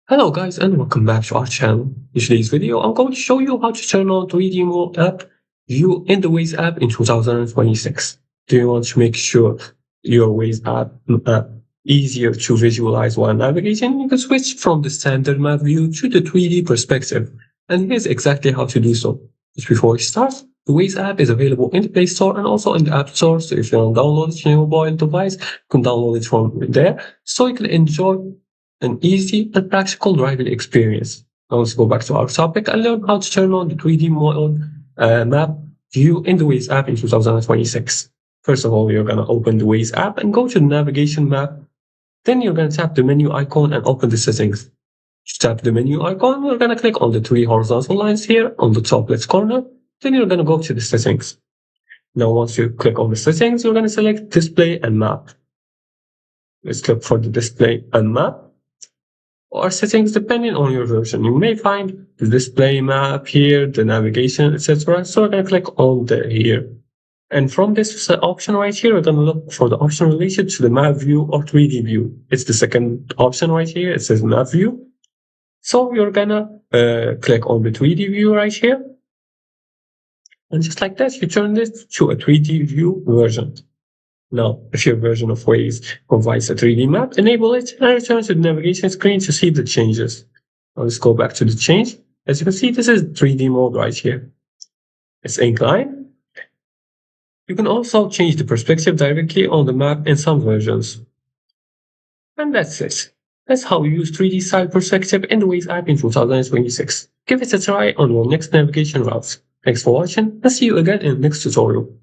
Hello guys and welcome back to our channel. In today's video, I'm going to show you how to turn on 3D mode app view in the Waze app in 2026. Do you want to make sure your Waze app easier to visualize while navigating? You can switch from the standard map view to the 3D perspective. And here's exactly how to do so. Just before we start, the Waze app is available in the Play Store and also in the App Store. So if you want to download it on your mobile device, you can download it from there so you can enjoy an easy and practical driving experience. Now let's go back to our topic and learn how to turn on the 3D model map view in the Waze app in 2026. First of all, you're going to open the Waze app and go to the navigation map. Then you're going to tap the menu icon and open the settings. To tap the menu icon, you're going to click on the three horizontal lines here on the top left corner. Then you're going to go to the settings. Now once you click on the settings, you're going to select display and map. Let's click for the display and map or settings depending on your version. You may find the display map here, the navigation, etc. So we're going to click on the here. And from this option right here, we're going to look for the option related to the map view or 3D view. It's the second option right here. It says map view. So you're going to click on the 3D view right here. And just like that, you turn this to a 3D view version. Now, if your version of Waze provides a 3D map, enable it and return to the navigation screen to see the changes. Now let's go back to the change. As you can see, this is 3D mode right here. It's inclined. You can also change the perspective directly on the map in some versions. And that's it. That's how we use 3D side perspective in the Waze app in 2026. Give it a try on your next navigation routes. Thanks for watching and see you again in the next tutorial.